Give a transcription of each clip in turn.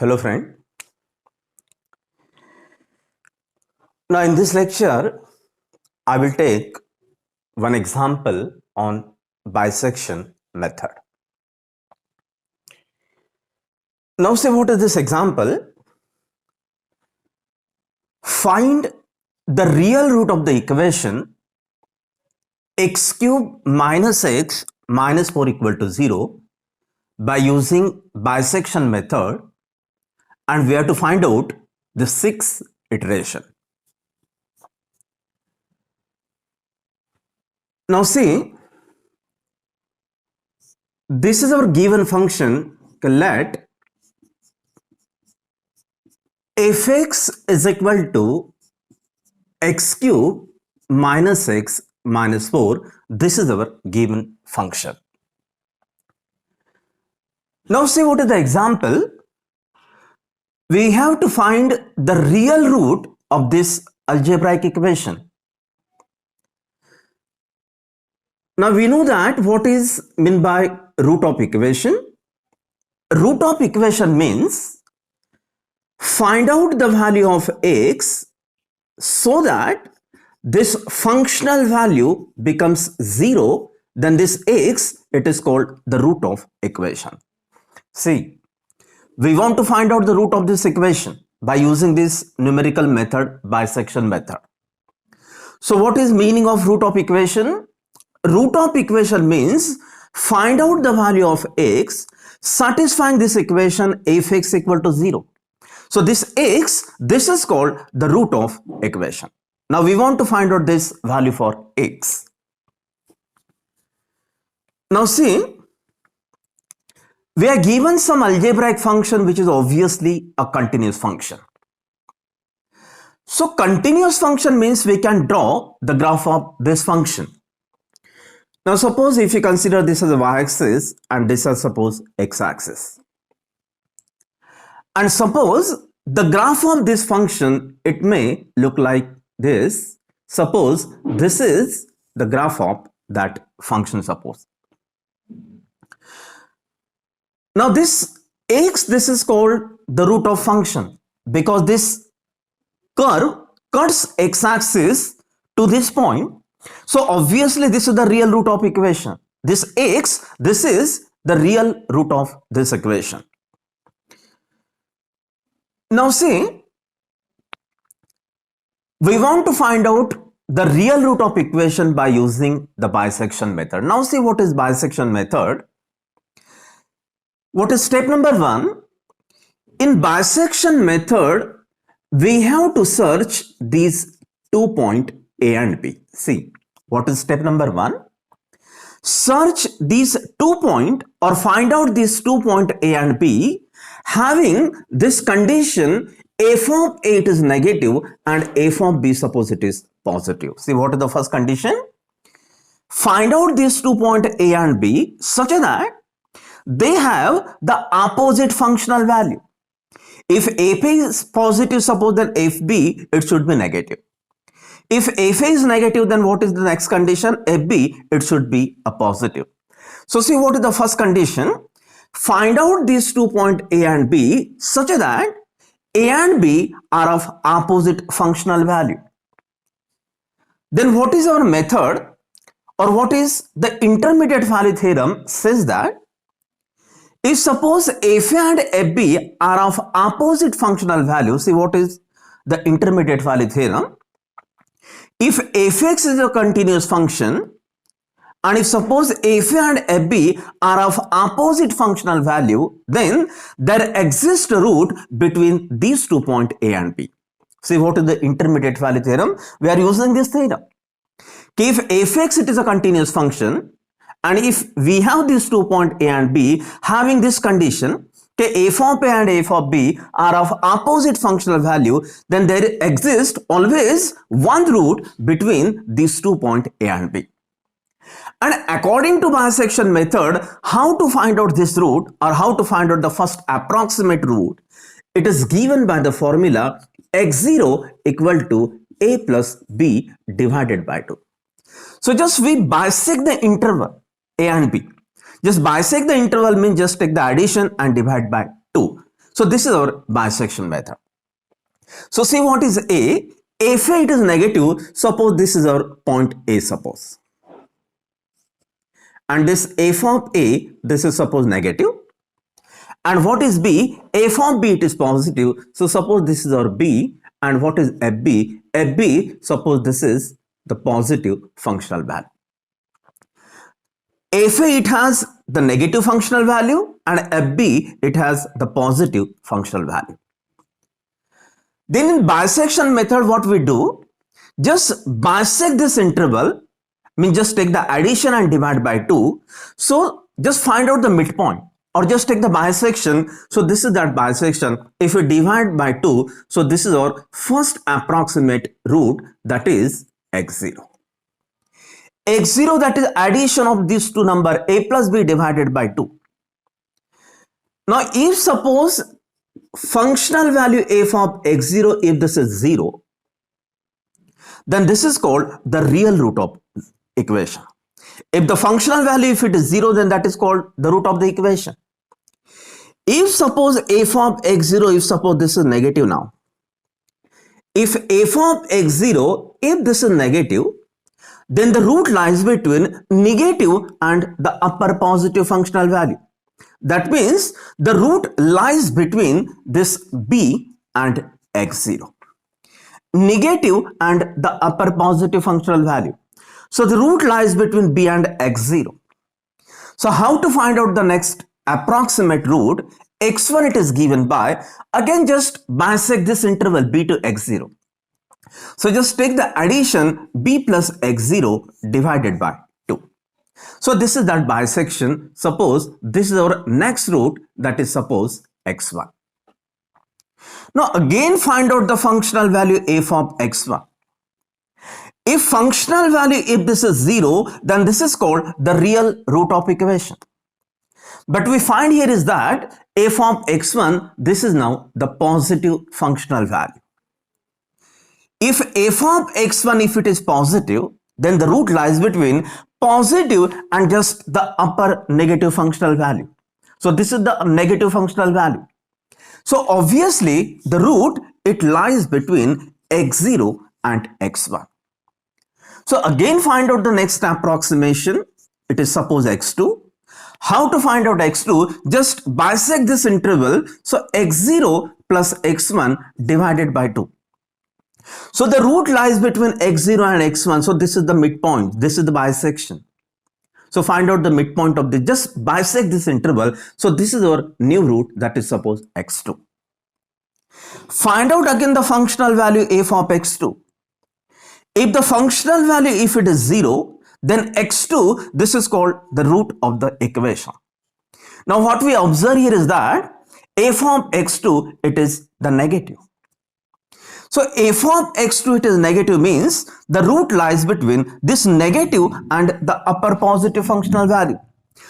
Hello friend. Now in this lecture, I will take one example on bisection method. Now say what is this example? Find the real root of the equation x cube minus x minus 4 equal to 0 by using bisection method, and we have to find out the sixth iteration. Now see, this is our given function. Let fx is equal to x cube minus x minus 4. This is our given function. Now see what is the example. We have to find the real root of this algebraic equation. Now we know that what is meant by root of equation. Root of equation means find out the value of x so that this functional value becomes 0, then this x, it is called the root of equation. See, we want to find out the root of this equation by using this numerical method, bisection method. So what is meaning of root of equation? Root of equation means find out the value of x satisfying this equation fx equal to 0. So this x, this is called the root of equation. Now we want to find out this value for x. Now see, we are given some algebraic function which is obviously a continuous function. So continuous function means we can draw the graph of this function. Now suppose if you consider this as a y-axis and this as suppose x-axis. And suppose the graph of this function, it may look like this. Suppose this is the graph of that function, suppose. Now this x, this is called the root of function because this curve cuts x-axis to this point. So obviously this is the real root of equation. This x, this is the real root of this equation. Now see, we want to find out the real root of equation by using the bisection method. Now see what is bisection method. What is step number 1? In bisection method, we have to search these 2 points A and B. See, what is step number 1? Search these 2 points or find out these 2 points A and B having this condition f of A it is negative and f of B suppose it is positive. See what is the first condition? Find out these 2 points A and B such that they have the opposite functional value. If f is positive, suppose that fb it should be negative. If f is negative, then what is the next condition? fb it should be a positive. So see what is the first condition? Find out these 2 points A and B such that A and B are of opposite functional value. Then what is our method, or what is the intermediate value theorem says that if suppose f and fb are of opposite functional value, see what is the intermediate value theorem? If fx is a continuous function and if suppose f and fb are of opposite functional value, then there exists a root between these 2 points A and B. See what is the intermediate value theorem? We are using this theorem. If fx it is a continuous function and if we have these 2 points A and B having this condition, f of A and f of B are of opposite functional value, then there exists always one root between these 2 points A and B. And according to bisection method, how to find out this root or how to find out the first approximate root? It is given by the formula x0 equal to a plus b divided by 2. So just we bisect the interval A and B. Just bisect the interval means just take the addition and divide by 2. So this is our bisection method. So see what is A. If it is negative, suppose this is our point A, suppose. And this f of A, this is suppose negative. And what is B? F of B, it is positive. So suppose this is our B. And what is FB? FB, suppose this is the positive functional value. Fa, it has the negative functional value, and Fb, it has the positive functional value. Then in bisection method, what we do, just bisect this interval, means just take the addition and divide by 2. So just find out the midpoint, or just take the bisection. So this is that bisection. If we divide by 2, so this is our first approximate root, that is x0. x0, that is addition of these two numbers, a plus b divided by 2. Now if suppose functional value f of x0, if this is 0, then this is called the real root of equation. If the functional value, if it is 0, then that is called the root of the equation. If suppose f of x0, if suppose this is negative now, if f of x0, if this is negative, then the root lies between negative and the upper positive functional value. That means the root lies between this b and x0. Negative and the upper positive functional value. So the root lies between b and x0. So how to find out the next approximate root? x1 it is given by, again just bisect this interval b to x0. So just take the addition b plus x0 divided by 2. So this is that bisection. Suppose this is our next root, that is suppose x1. Now again find out the functional value f of x1. If functional value, if this is 0, then this is called the real root of equation. But we find here is that f of x1, this is now the positive functional value. If f of x1, if it is positive, then the root lies between positive and just the upper negative functional value. So this is the negative functional value. So obviously the root, it lies between x0 and x1. So again find out the next approximation. It is suppose x2. How to find out x2? Just bisect this interval. So x0 plus x1 divided by 2. So the root lies between x0 and x1. So this is the midpoint. This is the bisection. So find out the midpoint of this. Just bisect this interval. So this is our new root, that is suppose x2. Find out again the functional value f of x2. If the functional value, if it is 0, then x2, this is called the root of the equation. Now what we observe here is that f of x2, it is the negative. So f of x2, it is negative, means the root lies between this negative and the upper positive functional value.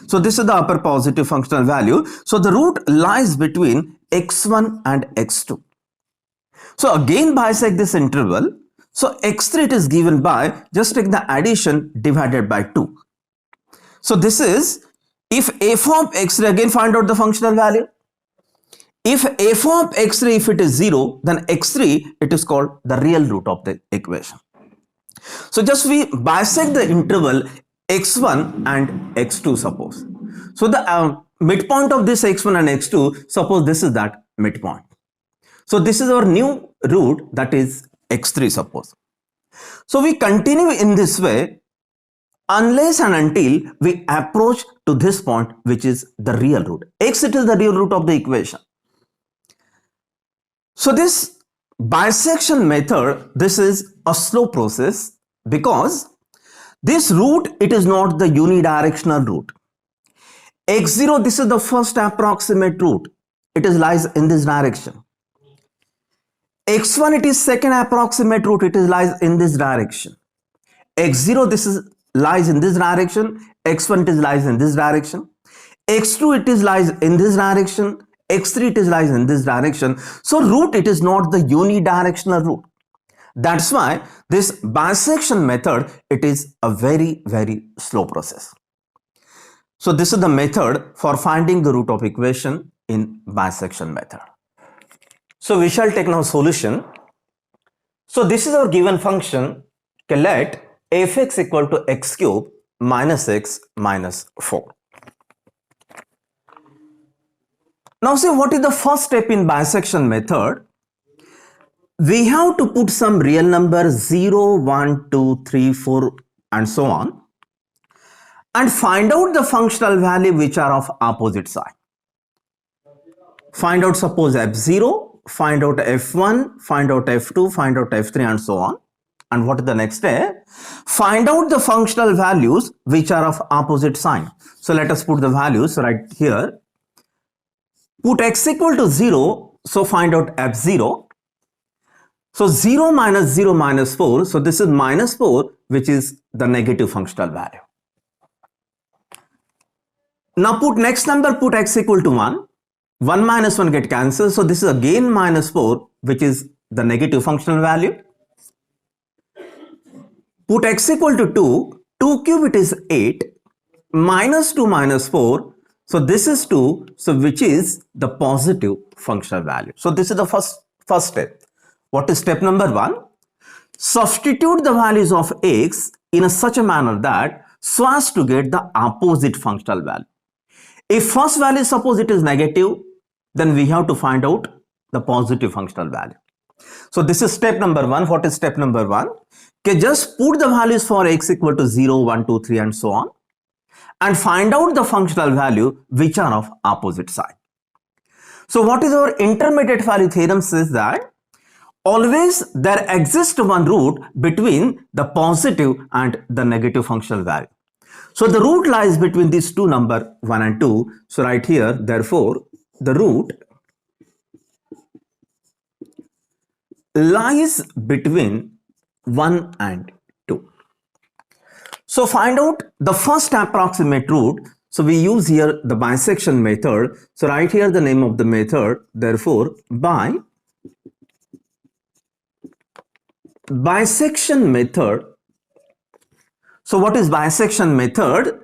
So this is the upper positive functional value. So the root lies between x1 and x2. So again bisect this interval. So x3 it is given by, just take the addition divided by 2. So this is, if f of x3, again find out the functional value. If f of x3, if it is 0, then x3, it is called the real root of the equation. So just we bisect the interval x1 and x2, suppose. So the midpoint of this x1 and x2, suppose this is that midpoint. So this is our new root, that is x3, suppose. So we continue in this way unless and until we approach to this point, which is the real root. X, it is the real root of the equation. So this bisection method, this is a slow process, because this root, it is not the unidirectional root. x0, this is the first approximate root. It is lies in this direction. x1, it is second approximate root. It is lies in this direction. x0, this is lies in this direction. x1, it is lies in this direction. x2, it is lies in this direction. x3, it is lies in this direction. So root, it is not the unidirectional root. That's why this bisection method, it is a very, very slow process. So this is the method for finding the root of equation in bisection method. So we shall take now solution. So this is our given function. Okay, let fx equal to x cube minus x minus 4. Now see, what is the first step in bisection method? We have to put some real number 0, 1, 2, 3, 4 and so on, and find out the functional value which are of opposite side. Find out suppose f0, find out f1, find out f2, find out f3 and so on. And what is the next step? Find out the functional values which are of opposite sign. So let us put the values right here. Put x equal to 0, so find out f0. So 0 minus 0 minus 4, so this is minus 4, which is the negative functional value. Now put next number, put x equal to 1. 1 minus 1 get cancelled, so this is again minus 4, which is the negative functional value. Put x equal to 2, 2 cube it is 8, minus 2 minus 4, so this is 2, so which is the positive functional value. So this is the first step. What is step number 1? Substitute the values of x in such a manner that so as to get the opposite functional value. If first value suppose it is negative, then we have to find out the positive functional value. So this is step number 1. What is step number 1? Okay, just put the values for x equal to 0, 1, 2, 3 and so on, and find out the functional value which are of opposite side. So what is our intermediate value theorem says that always there exists one root between the positive and the negative functional value. So the root lies between these two number 1 and 2. So right here, therefore, the root lies between 1 and 2. So find out the first approximate root. So we use here the bisection method. So right here the name of the method, therefore bisection method. So what is bisection method?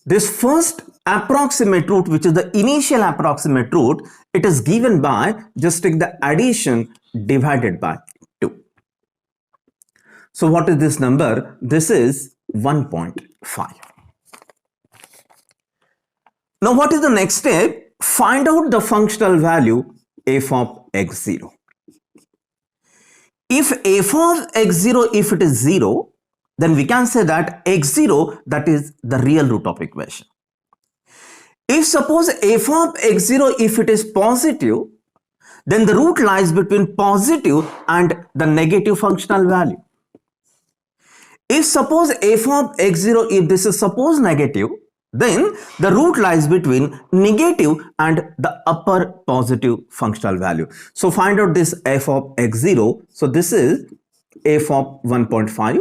This first approximate root, which is the initial approximate root, it is given by just take the addition divided by 2. So what is this number? This is 1.5. Now what is the next step? Find out the functional value f of x0. If f of x0, if it is 0, then we can say that x0, that is the real root of equation. If suppose f of x0, if it is positive, then the root lies between positive and the negative functional value. If suppose f of x0, if this is suppose negative, then the root lies between negative and the upper positive functional value. So find out this f of x0. So this is f of 1.5.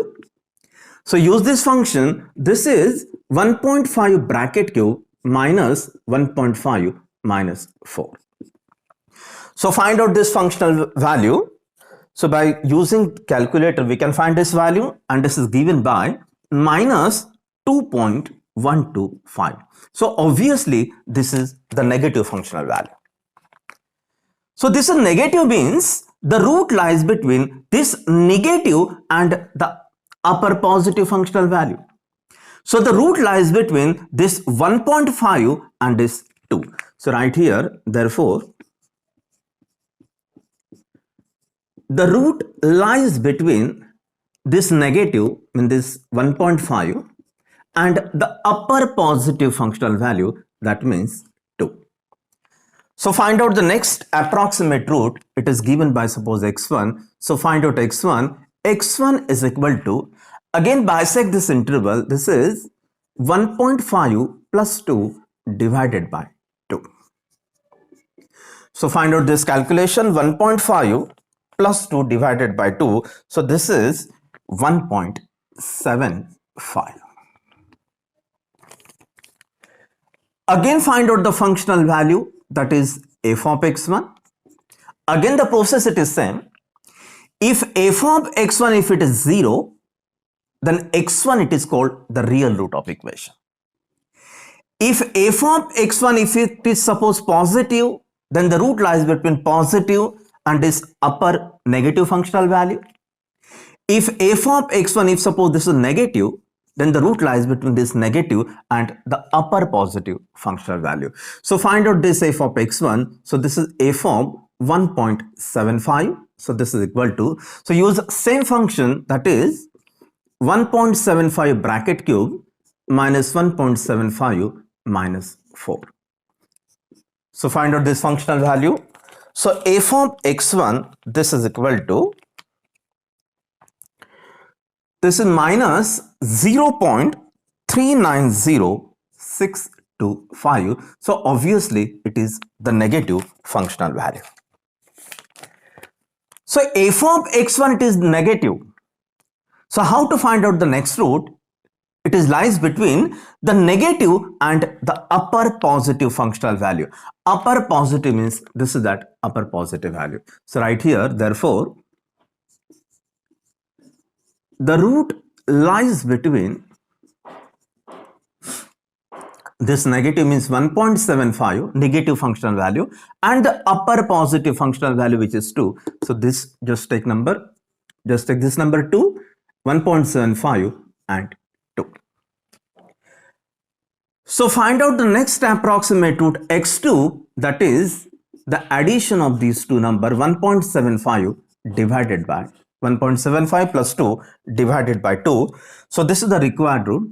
So use this function. This is 1.5 bracket cube minus 1.5 minus 4. So find out this functional value. So by using calculator, we can find this value, and this is given by minus 2.125. So obviously this is the negative functional value. So this is negative means the root lies between this negative and the upper positive functional value. So the root lies between this 1.5 and this 2. So right here, therefore, the root lies between this negative, in this 1.5, and the upper positive functional value, that means 2. So find out the next approximate root. It is given by suppose x1. So find out x1. x1 is equal to, again bisect this interval, this is 1.5 plus 2 divided by 2. So find out this calculation, 1.5 plus 2 divided by 2. So this is 1.75. Again find out the functional value, that is f of x1. Again the process it is same. If f of x1, if it is 0, then x1 it is called the real root of equation. If f of x1, if it is suppose positive, then the root lies between positive and this upper negative functional value. If f of x1, if suppose this is negative, then the root lies between this negative and the upper positive functional value. So find out this f of x1. So this is f of 1.75. So this is equal to, so use same function, that is 1.75 bracket cube minus 1.75 minus 4. So find out this functional value. So f of x1, this is equal to, this is minus 0.390625. So obviously it is the negative functional value. So f of x1, it is negative. So how to find out the next root? It is lies between the negative and the upper positive functional value. Upper positive means this is that upper positive value. So right here, therefore, the root lies between this negative means 1.75 negative functional value and the upper positive functional value, which is 2. So this, just take this number 2, 1.75 and 2. So find out the next approximate root x2, that is the addition of these two number 1.75 divided by 1.75 plus 2 divided by 2. So this is the required root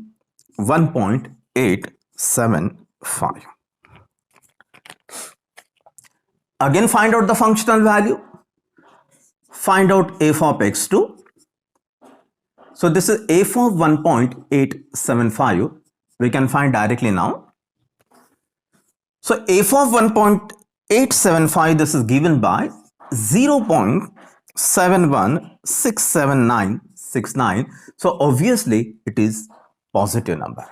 1.875. Again find out the functional value. Find out f of x2. So this is f of 1.875. We can find directly now. So f of 1.875, this is given by 0.71676969. So obviously it is positive number.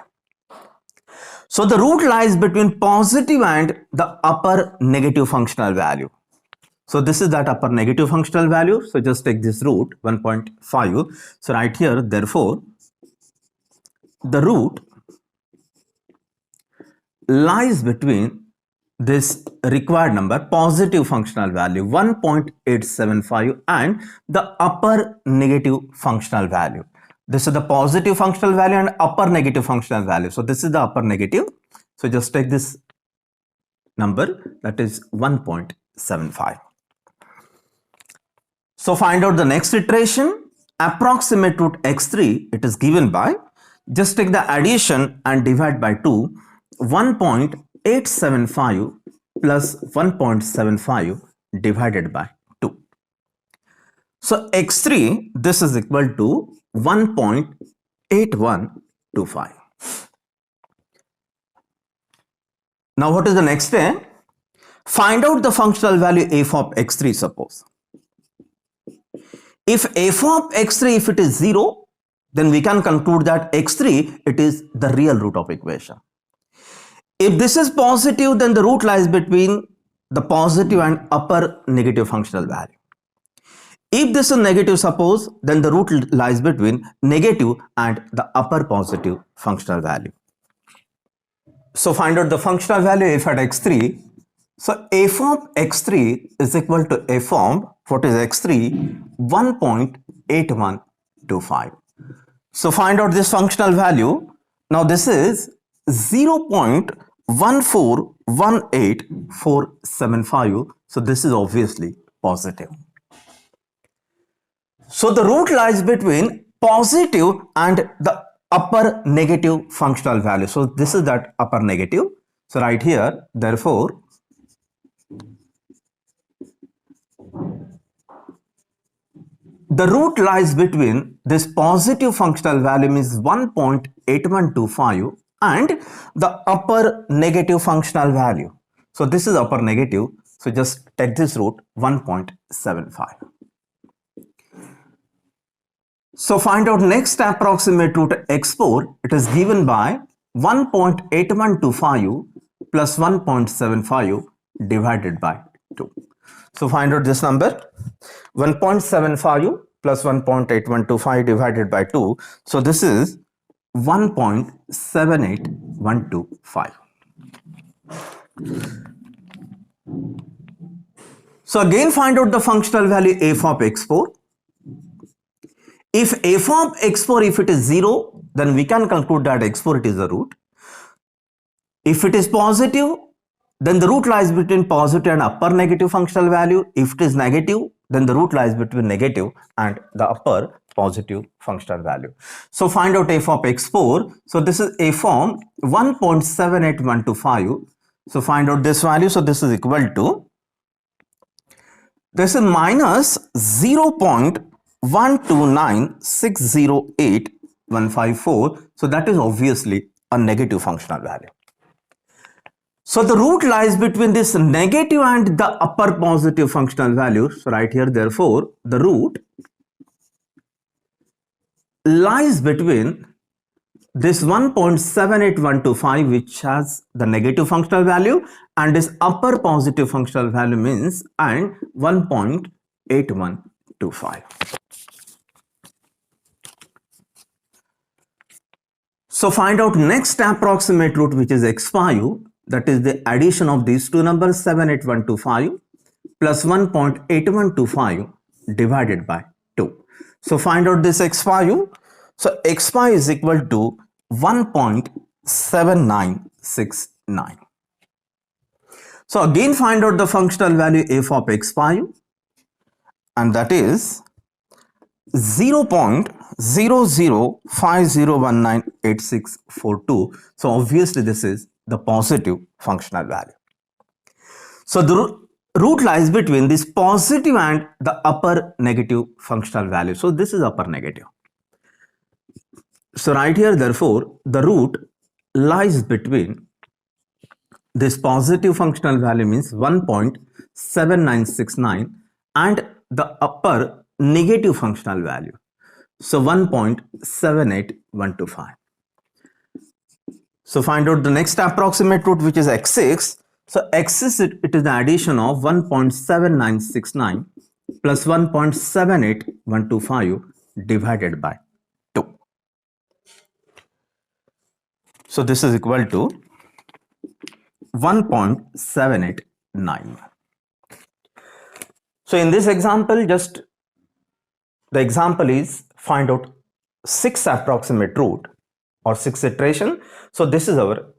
So the root lies between positive and the upper negative functional value. So this is that upper negative functional value. So just take this root 1.5. So right here, therefore, the root lies between this required number positive functional value 1.875 and the upper negative functional value. This is the positive functional value and upper negative functional value. So this is the upper negative. So just take this number, that is 1.75. So find out the next iteration. Approximate root x3, it is given by, just take the addition and divide by 2. 1.875 plus 1.75 divided by 2. So x3, this is equal to 1.8125. Now what is the next step? Find out the functional value f of x3 suppose. If f of x3, if it is 0, then we can conclude that x3, it is the real root of equation. If this is positive, then the root lies between the positive and upper negative functional value. If this is negative, suppose, then the root lies between negative and the upper positive functional value. So find out the functional value f at x3. So f of x3 is equal to f of, what is x3? 1.8125. So find out this functional value. Now this is 0.1418475. So this is obviously positive. So the root lies between positive and the upper negative functional value. So this is that upper negative. So right here, therefore, the root lies between this positive functional value means 1.8125 and the upper negative functional value. So this is upper negative. So just take this root 1.75. So find out next approximate root x4. It is given by 1.8125 plus 1.75 divided by 2. So find out this number 1.75 plus 1.8125 divided by 2. So this is 1.78125. So again find out the functional value f of x4. If f of x4, if it is 0, then we can conclude that x4 it is the root. If it is positive, then the root lies between positive and upper negative functional value. If it is negative, then the root lies between negative and the upper positive functional value. So find out f of x4. So this is f of 1.78125. So find out this value. So this is equal to, this is minus 0.129608154. So that is obviously a negative functional value. So the root lies between this negative and the upper positive functional value. So right here, therefore, the root lies between this 1.78125, which has the negative functional value, and this upper positive functional value means and 1.8125. So find out next approximate root, which is x5. That is the addition of these two numbers 78125 plus 1.8125 divided by 2. So find out this x5. So x5 is equal to 1.7969. So again find out the functional value f of x5, and that is 0.0050198642. So obviously this is the positive functional value. So the root lies between this positive and the upper negative functional value. So this is upper negative. So right here, therefore, the root lies between this positive functional value means 1.7969 and the upper negative functional value. So 1.78125. So find out the next approximate root, which is x6. So x6, it is the addition of 1.7969 plus 1.78125 divided by 2. So this is equal to 1.7891. So in this example, just the example is find out 6 approximate root or 6 iteration. So this is our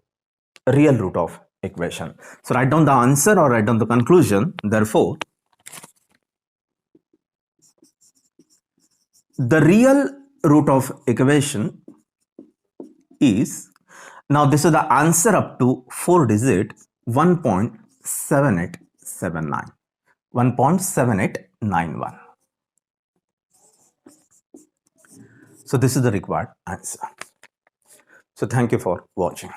real root of equation. So write down the answer or write down the conclusion. Therefore, the real root of equation is, now this is the answer up to 4 digit 1.7879, 1.7891. So this is the required answer. So thank you for watching.